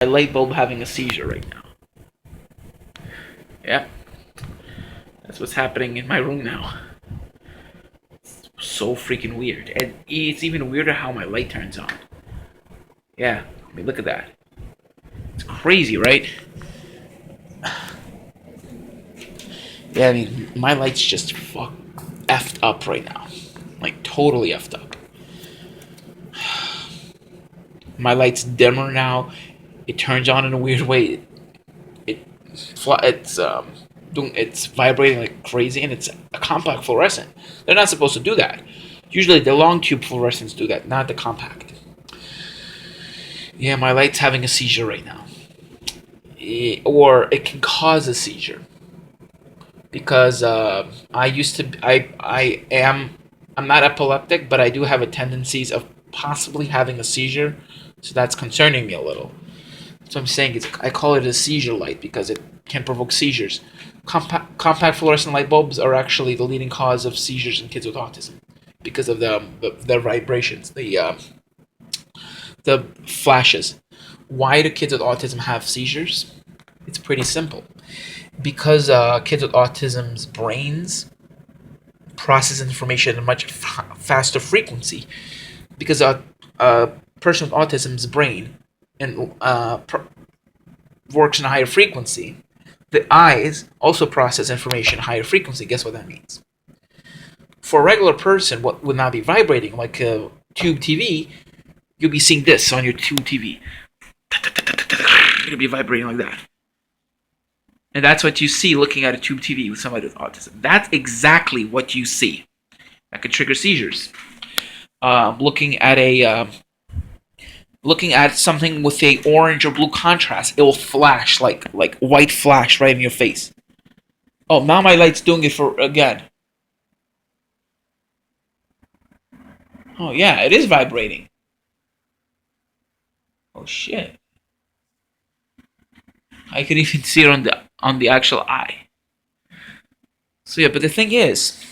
My light bulb having a seizure right now. Yeah, that's what's happening in my room now. It's so freaking weird. And it's even weirder how my light turns on. Yeah, I mean, look at that. It's crazy, right? Yeah, I mean, my light's just effed up right now. Like, totally effed up. My light's dimmer now. It turns on in a weird way. It it's doing it's vibrating like crazy, and it's a compact fluorescent. They're not supposed to do that. Usually, the long tube fluorescents do that, not the compact. Yeah, my light's having a seizure right now, or it can cause a seizure because I used to I'm not epileptic, but I do have a tendencies of possibly having a seizure, so that's concerning me a little. So I'm saying I call it a seizure light because it can provoke seizures. Compact fluorescent light bulbs are actually the leading cause of seizures in kids with autism because of the vibrations, the flashes. Why do kids with autism have seizures? It's pretty simple. Because kids with autism's brains process information at a much faster frequency. Because a person with autism's brain and works in a higher frequency, the eyes also process information at a higher frequency. Guess what that means? For a regular person, what would not be vibrating, like a tube TV, you'll be seeing this on your tube TV. It'll be vibrating like that. And that's what you see looking at a tube TV with somebody with autism. That's exactly what you see. That could trigger seizures. Looking at something with a orange or blue contrast, it will flash like white flash right in your face. Oh, now my light's doing it for again. Oh yeah, it is vibrating. Oh shit! I could even see it on the actual eye. So yeah, but the thing is,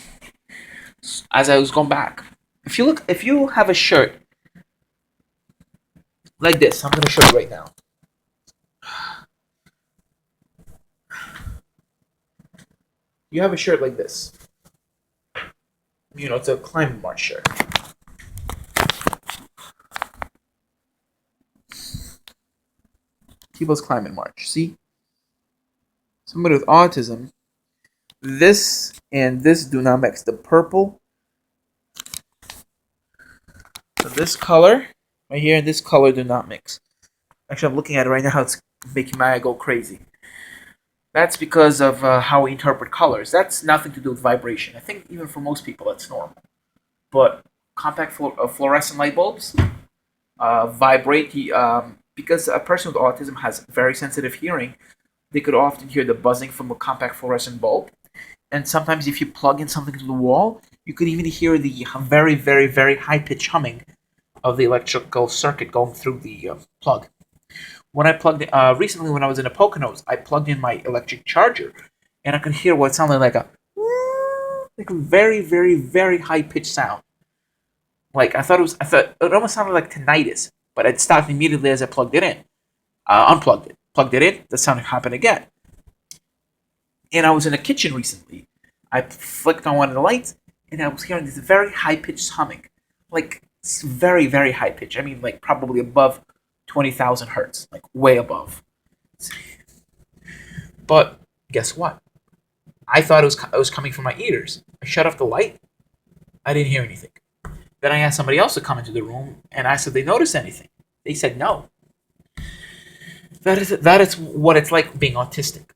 as I was going back, if you have a shirt like this, I'm gonna show you right now. You have a shirt like this. You know, it's a climate march shirt. People's Climate March. See? Somebody with autism, this and this do not mix. The purple, so this color right here and this color do not mix. Actually, I'm looking at it right now. How it's making my eye go crazy. That's because of how we interpret colors. That's nothing to do with vibration. I think even for most people that's normal. But compact fluorescent light bulbs vibrate because a person with autism has very sensitive hearing. They could often hear the buzzing from a compact fluorescent bulb. And sometimes if you plug in something to the wall, you could even hear the very, very, very high-pitched humming of the electrical circuit going through the plug. When I plugged in, recently when I was in a Poconos, I plugged in my electric charger, and I could hear what sounded like a very, very, very high-pitched sound. Like I thought it almost sounded like tinnitus, but it stopped immediately as I plugged it in. Unplugged it, plugged it in, the sound happened again. And I was in a kitchen recently. I flicked on one of the lights, and I was hearing this very high-pitched humming, like very, very high pitch. I mean, like probably above 20,000 hertz, like way above. But guess what? I thought it was coming from my ears. I shut off the light. I didn't hear anything. Then I asked somebody else to come into the room, and I said they noticed anything. They said no. That is what it's like being autistic.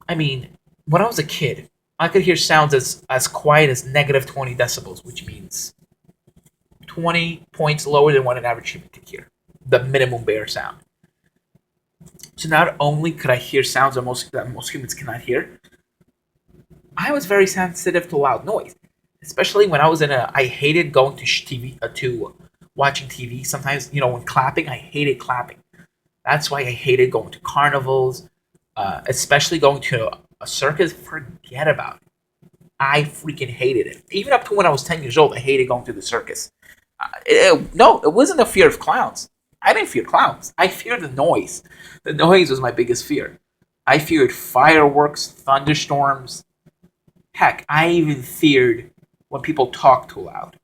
I mean, when I was a kid, I could hear sounds as quiet as negative 20 decibels, which means 20 points lower than what an average human could hear. The minimum bare sound. So not only could I hear sounds that most humans cannot hear, I was very sensitive to loud noise. Especially when I was I hated going to TV, to watching TV. Sometimes, when clapping, I hated clapping. That's why I hated going to carnivals, especially going to a circus. Forget about it. I freaking hated it. Even up to when I was 10 years old, I hated going to the circus. No, it wasn't a fear of clowns. I didn't fear clowns. I feared the noise. The noise was my biggest fear. I feared fireworks, thunderstorms. Heck, I even feared when people talk too loud.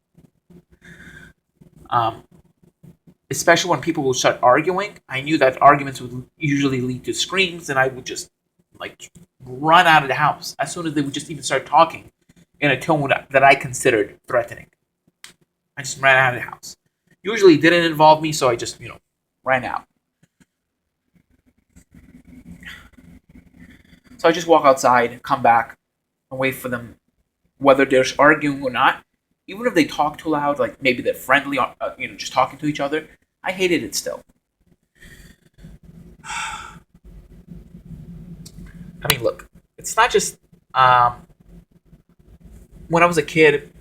Um, Especially when people would start arguing. I knew that arguments would usually lead to screams, and I would just like run out of the house as soon as they would just even start talking in a tone that I considered threatening. I just ran out of the house. Usually it didn't involve me, so I just, ran out. So I just walk outside, come back, and wait for them, whether they're arguing or not. Even if they talk too loud, like maybe they're friendly, just talking to each other, I hated it still. I mean, look, it's not just when I was a kid.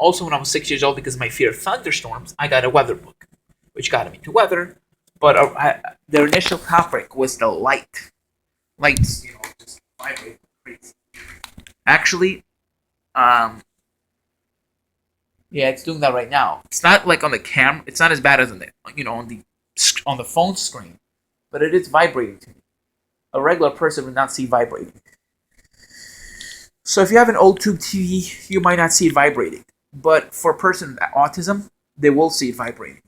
Also, when I was 6 years old, because of my fear of thunderstorms, I got a weather book, which got me into weather. But the initial topic was the light. Lights, just vibrate crazy. Actually, yeah, it's doing that right now. It's not like on the camera. It's not as bad as on the phone screen, but it is vibrating to me. A regular person would not see vibrating. So if you have an old tube TV, you might not see it vibrating. But for a person with autism, they will see it vibrating.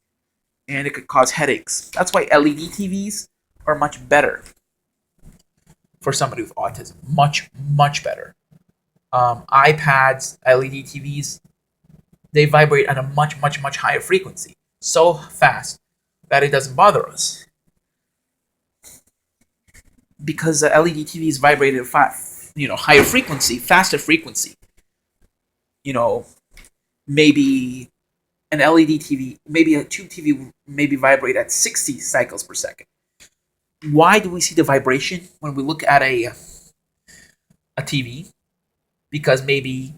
And it could cause headaches. That's why LED TVs are much better for somebody with autism. Much, much better. iPads, LED TVs, they vibrate at a much, much, much higher frequency. So fast that it doesn't bother us. Because the LED TVs vibrate at higher frequency, faster frequency. Maybe an LED TV, maybe a tube TV will maybe vibrate at 60 cycles per second. Why do we see the vibration when we look at a TV? Because maybe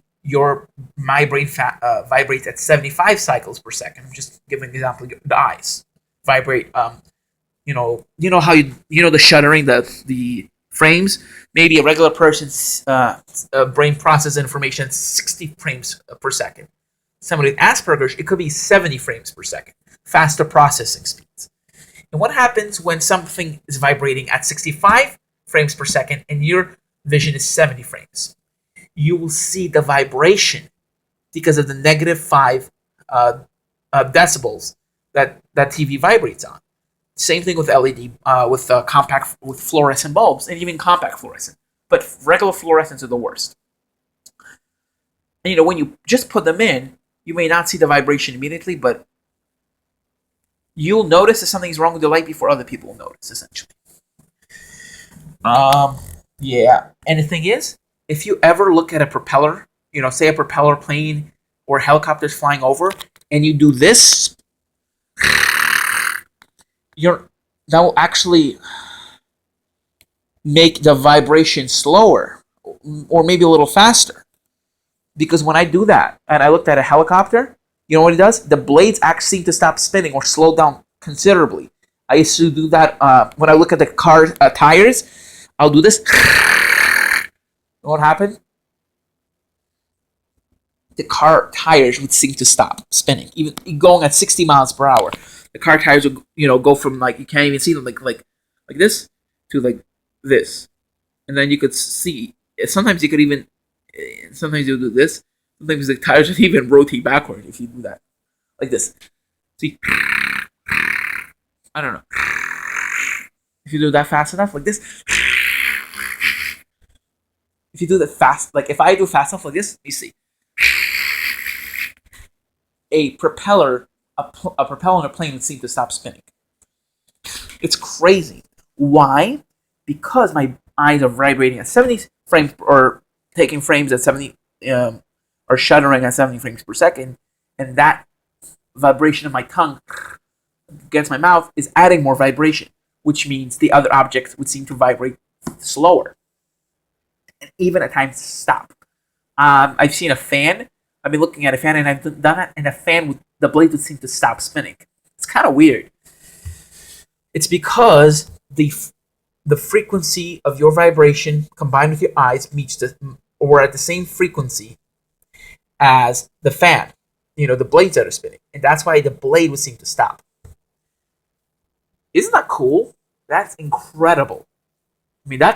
my brain vibrates at 75 cycles per second. I'm just giving an example. The eyes vibrate. You know how the shuttering, the frames. Maybe a regular person's brain processes information at 60 frames per second. Somebody with Asperger's, it could be 70 frames per second. Faster processing speeds. And what happens when something is vibrating at 65 frames per second and your vision is 70 frames? You will see the vibration because of the -5 decibels that TV vibrates on. Same thing with LED, with fluorescent bulbs, and even compact fluorescent. But regular fluorescents are the worst. And when you just put them in, you may not see the vibration immediately, but you'll notice that something's wrong with the light before other people will notice, essentially. Yeah. And the thing is, if you ever look at a propeller, say a propeller plane or helicopters flying over, and you do this, that will actually make the vibration slower or maybe a little faster. Because when I do that and I looked at a helicopter, you know what it does? The blades actually seem to stop spinning or slow down considerably. I used to do that when I look at the car tires. I'll do this. You know what happened? The car tires would seem to stop spinning, even going at 60 miles per hour. The car tires would, go from you can't even see them like this to like this, and then you could see. Sometimes you'll do this. Sometimes the tires would even rotate backward if you do that, like this. See, I don't know. If you do that fast enough, like this. If you do that fast, like if I do fast enough like this, you see. A propeller in a plane would seem to stop spinning. It's crazy. Why? Because my eyes are vibrating at 70 frames, or taking frames at 70, or shuddering at 70 frames per second, and that vibration of my tongue against my mouth is adding more vibration, which means the other objects would seem to vibrate slower, and even at times stop. I've seen a fan. I've been looking at a fan, and I've done it, and a fan the blade would seem to stop spinning. It's kind of weird. It's because the frequency of your vibration combined with your eyes or at the same frequency as the fan. The blades that are spinning, and that's why the blade would seem to stop. Isn't that cool? That's incredible. I mean, that